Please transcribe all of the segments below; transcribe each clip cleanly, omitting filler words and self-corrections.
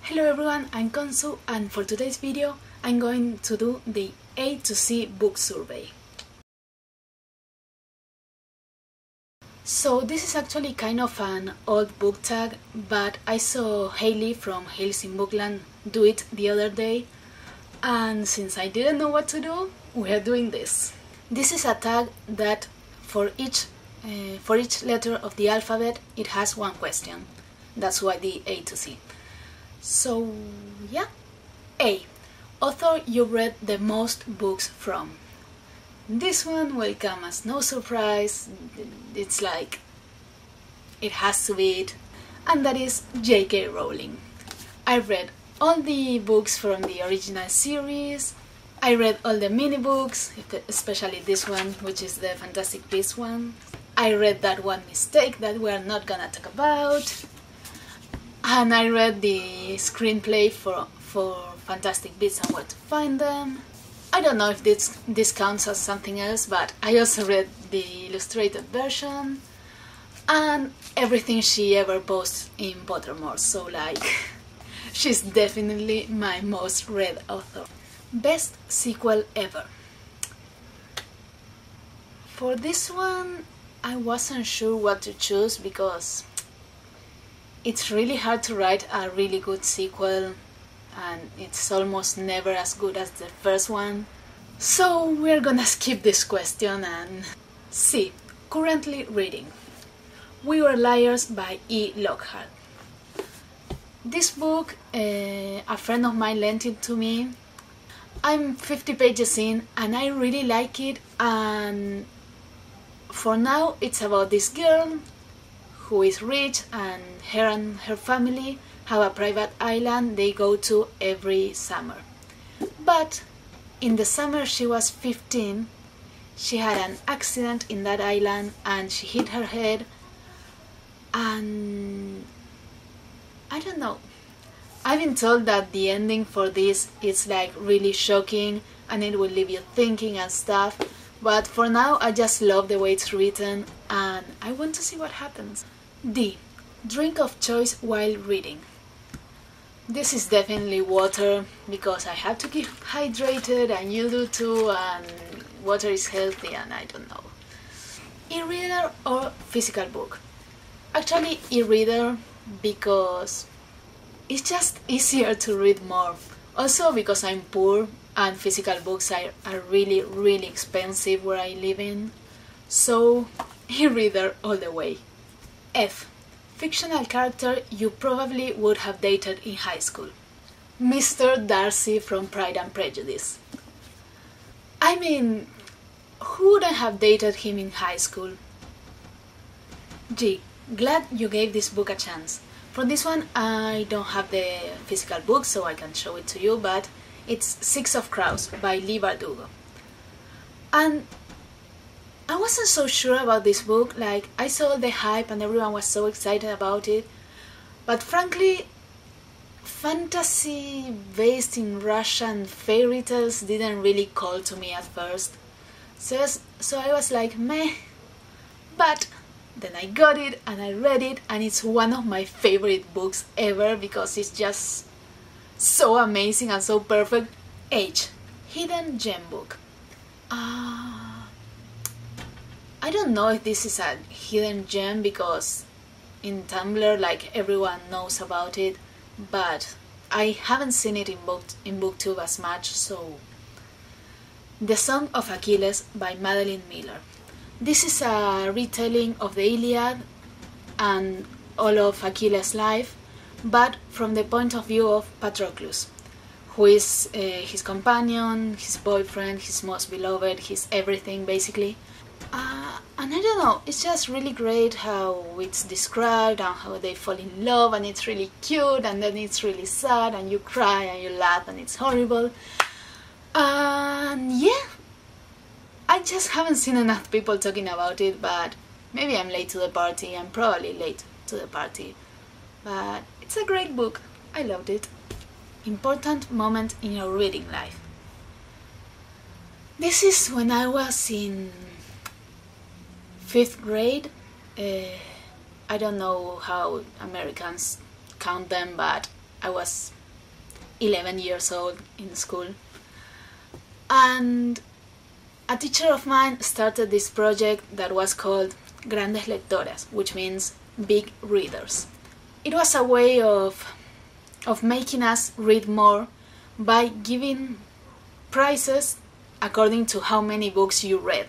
Hello everyone, I'm Konsu, and for today's video I'm going to do the A to C book survey. So this is actually kind of an old book tag, but I saw Hailey from Hales in Bookland do it the other day, and since I didn't know what to do, we are doing this. This is a tag that for each letter of the alphabet it has one question. That's why the A to C. So yeah. A. Author you read the most books from. This one will come as no surprise. It's like it has to be it, and that is J.K. Rowling. I read all the books from the original series. I read all the mini books, especially this one, which is the Fantastic Beasts one. I read that one mistake that we're not gonna talk about. And I read the screenplay for Fantastic Beasts and Where to Find Them. I don't know if this counts as something else, but I also read the illustrated version and everything she ever posts in Pottermore, so like, she's definitely my most read author. Best sequel ever. For this one, I wasn't sure what to choose because it's really hard to write a really good sequel, and it's almost never as good as the first one. So we're gonna skip this question and see. Currently reading We Were Liars by E. Lockhart. This book, a friend of mine lent it to me. I'm 50 pages in and I really like it, and for now it's about this girl who is rich, and her family have a private island they go to every summer. But in the summer she was 15, she had an accident in that island and she hit her head, and I don't know. I've been told that the ending for this is like really shocking and it will leave you thinking and stuff, but for now I just love the way it's written and I want to see what happens. D. Drink of choice while reading. This is definitely water because I have to keep hydrated and you do too, and water is healthy and I don't know. E-reader or physical book? Actually e-reader, because it's just easier to read more. Also because I'm poor and physical books are really expensive where I live in. So e-reader all the way. F. Fictional character you probably would have dated in high school. Mr. Darcy from Pride and Prejudice. I mean, who wouldn't have dated him in high school? G. Glad you gave this book a chance. For this one I don't have the physical book so I can show it to you, but it's Six of Crows by Leigh Bardugo. And I wasn't so sure about this book, like I saw the hype and everyone was so excited about it, but frankly, fantasy based in Russian fairy tales didn't really call to me at first, so I was like meh, but then I got it and I read it and it's one of my favorite books ever because it's just so amazing and so perfect. H. Hidden gem book. I don't know if this is a hidden gem because in Tumblr like everyone knows about it, but I haven't seen it in booktube as much, so The Song of Achilles by Madeline Miller. This is a retelling of the Iliad and all of Achilles' life, but from the point of view of Patroclus, who is his companion, his boyfriend, his most beloved, his everything basically. And I don't know, it's just really great how it's described and how they fall in love, and it's really cute and then it's really sad and you cry and you laugh and it's horrible. And yeah, I just haven't seen enough people talking about it, but maybe I'm late to the party. I'm probably late to the party, but it's a great book. I loved it. Important moment in your reading life. This is when I was in 5th grade. I don't know how Americans count them, but I was 11 years old in school. And a teacher of mine started this project that was called Grandes Lectoras, which means big readers. It was a way of making us read more by giving prizes according to how many books you read.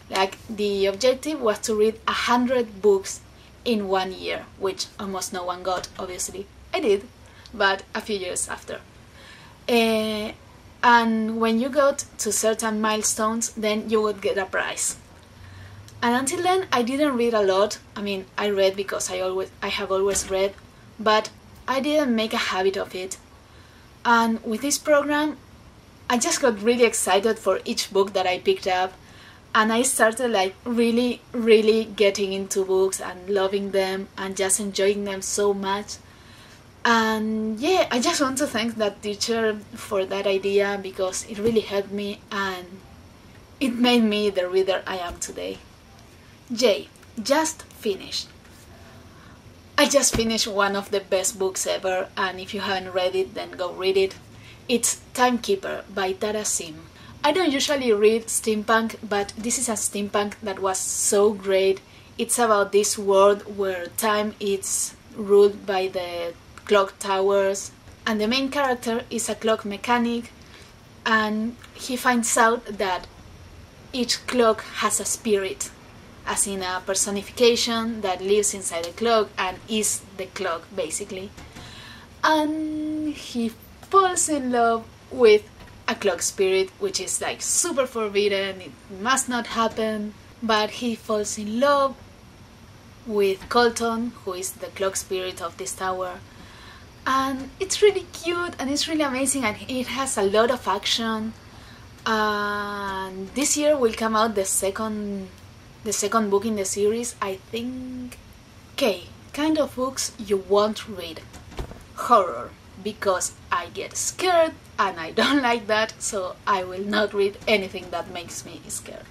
Like, the objective was to read 100 books in 1 year, which almost no one got, obviously. I did, but a few years after. And when you got to certain milestones, then you would get a prize. And until then, I didn't read a lot. I mean, I read because I have always read, but I didn't make a habit of it. And with this program, I just got really excited for each book that I picked up, and I started like really getting into books and loving them and just enjoying them so much. And yeah, I just want to thank that teacher for that idea, because it really helped me and it made me the reader I am today. J. Just finished. I just finished one of the best books ever, and if you haven't read it, then go read it. It's Timekeeper by Tara Sim. I don't usually read steampunk, but this is a steampunk that was so great. It's about this world where time is ruled by the clock towers, and the main character is a clock mechanic, and he finds out that each clock has a spirit, as in a personification that lives inside the clock and is the clock, basically. And he falls in love with a clock spirit, which is like super forbidden, it must not happen, but he falls in love with Colton, who is the clock spirit of this tower. And it's really cute and it's really amazing, and it has a lot of action. And this year will come out the second book in the series, I think. Okay, kind of books you won't read. Horror, because I get scared and I don't like that, so I will not read anything that makes me scared.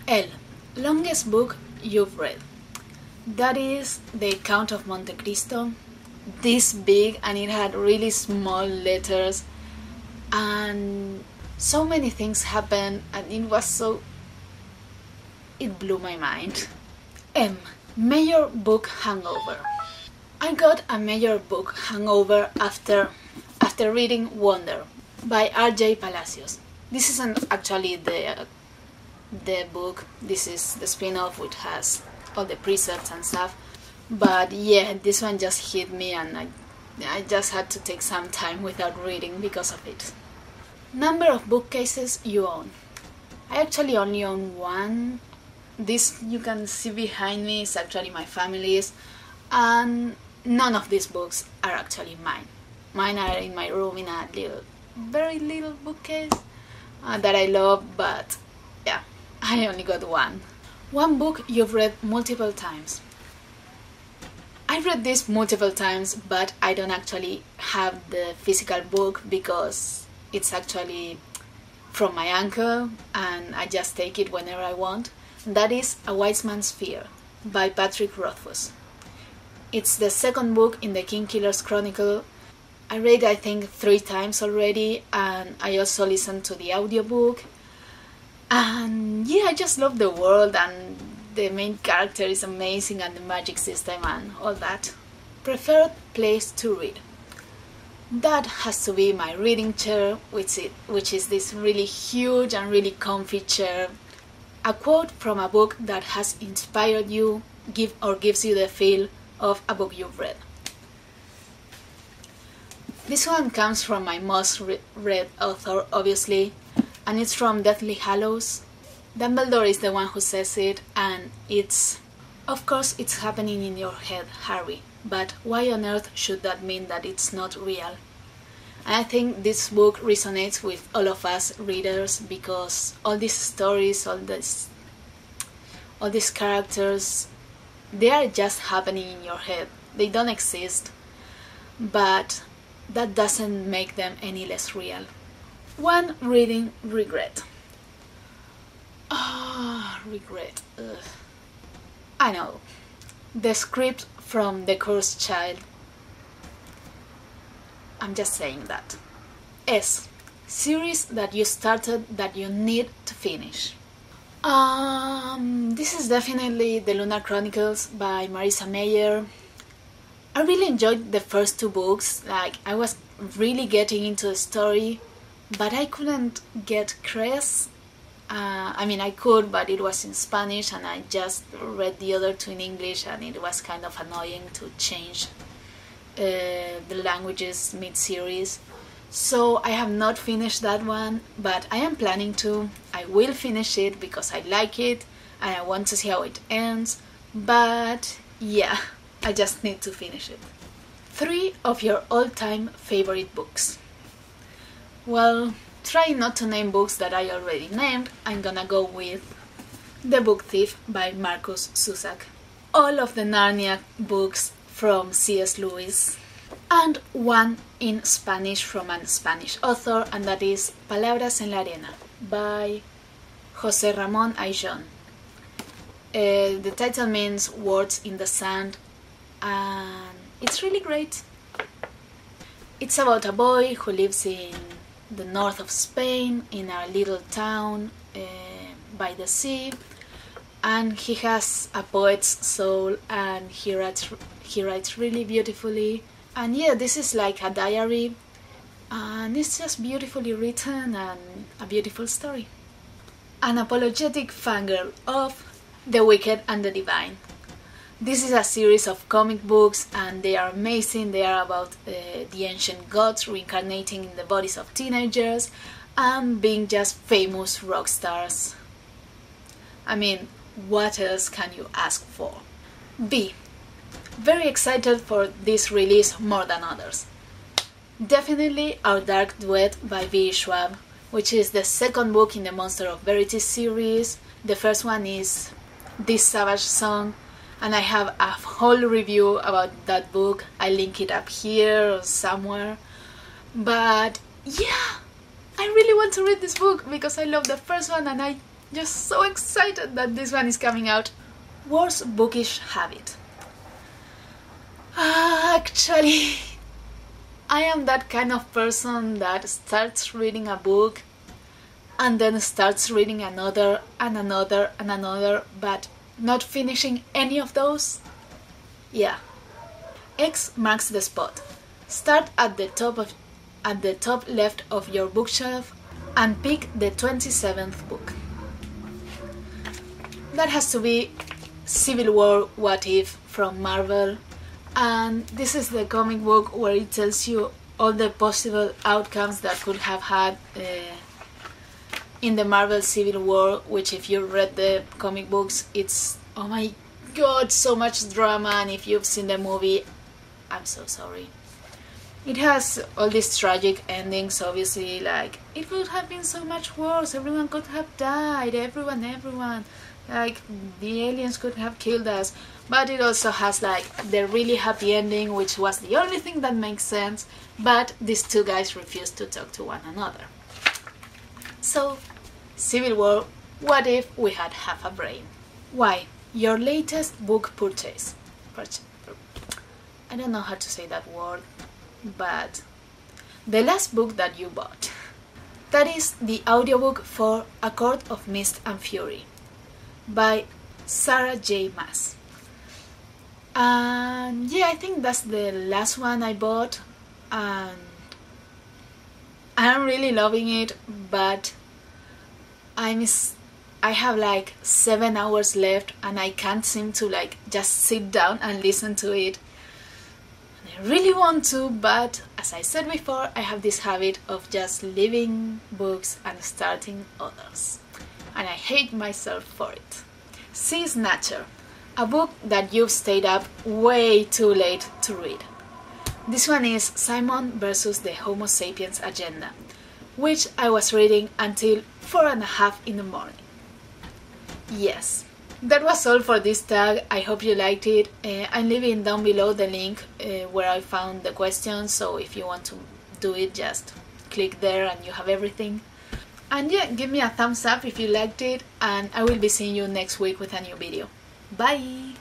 L. Longest book you've read. That is The Count of Monte Cristo. This big, and it had really small letters, and so many things happened, and it blew my mind. M. Major book hangover. I got a major book hangover after reading Wonder by R.J. Palacios. This isn't actually the book, this is the spin-off, which has all the precepts and stuff. But yeah, this one just hit me, and I just had to take some time without reading because of it. Number of bookcases you own. I actually only own one. This you can see behind me is actually my family's, and none of these books are actually mine. Mine are in my room in a very little bookcase that I love, but yeah, I only got one. One book you've read multiple times. I read this multiple times, but I don't actually have the physical book because it's actually from my uncle and I just take it whenever I want. That is A Wise Man's Fear by Patrick Rothfuss. It's the second book in the Kingkillers Chronicle. I read, I think, 3 times already, and I also listened to the audiobook. And yeah, I just love the world, and the main character is amazing, and the magic system and all that. Preferred place to read. That has to be my reading chair, which is this really huge and really comfy chair. A quote from a book that has inspired you, gives you the feel of a book you've read. This one comes from my most read author, obviously, and it's from Deathly Hallows. Dumbledore is the one who says it, and of course it's happening in your head, Harry, but why on earth should that mean that it's not real? And I think this book resonates with all of us readers, because all these stories, all these characters, they are just happening in your head. They don't exist, but that doesn't make them any less real. One reading regret. Regret. Ugh. I know. The script from The Cursed Child. I'm just saying that. S. Series that you started that you need to finish. This is definitely The Lunar Chronicles by Marissa Meyer. I really enjoyed the first two books, like I was really getting into the story, but I couldn't get Cress. I mean I could, but it was in Spanish and I just read the other two in English and it was kind of annoying to change the languages mid-series. So I have not finished that one, but I am planning to. I will finish it because I like it and I want to see how it ends, but yeah, I just need to finish it. 3 of your all-time favorite books. Well, try not to name books that I already named. I'm gonna go with The Book Thief by Markus Zusak, all of the Narnia books from C.S. Lewis, and one in Spanish from a Spanish author, and that is Palabras en la Arena by José Ramón Ayllón. The title means Words in the Sand, and it's really great. It's about a boy who lives in the north of Spain in a little town by the sea, and he has a poet's soul and he writes really beautifully. And yeah, this is like a diary and it's just beautifully written and a beautiful story. An apologetic fangirl of The Wicked and the Divine. This is a series of comic books and they are amazing. They are about the ancient gods reincarnating in the bodies of teenagers and being just famous rock stars. I mean, what else can you ask for? B. Very excited for this release more than others. Definitely Our Dark Duet by V. Schwab, which is the second book in the Monster of Verity series. The first one is This Savage Song, and I have a whole review about that book. I link it up here or somewhere. But yeah, I really want to read this book because I love the first one and I'm just so excited that this one is coming out. Worst bookish habit. Actually, I am that kind of person that starts reading a book and then starts reading another and another and another, but not finishing any of those. Yeah. X marks the spot. Start at the top left of your bookshelf and pick the 27th book. That has to be Civil War What If from Marvel. And this is the comic book where it tells you all the possible outcomes that could have had in the Marvel Civil War, which if you read the comic books, it's, oh my god, so much drama, and if you've seen the movie, I'm so sorry. It has all these tragic endings, obviously, like, it could have been so much worse, everyone could have died, everyone, like, the aliens could have killed us. But it also has like the really happy ending, which was the only thing that makes sense, but these two guys refused to talk to one another. So, Civil War, what if we had half a brain? Why? Your latest book purchase. I don't know how to say that word, but the last book that you bought. That is the audiobook for A Court of Mist and Fury by Sarah J. Maas. And yeah, I think that's the last one I bought, and I'm really loving it, but I have like 7 hours left and I can't seem to like just sit down and listen to it. I really want to, but as I said before, I have this habit of just leaving books and starting others, and I hate myself for it. Sea Snatcher. A book that you've stayed up way too late to read. This one is Simon versus the Homo sapiens Agenda, which I was reading until 4:30 in the morning. Yes, that was all for this tag. I hope you liked it. I'm leaving down below the link where I found the questions, so if you want to do it, just click there and you have everything. And yeah, give me a thumbs up if you liked it, and I will be seeing you next week with a new video. Bye!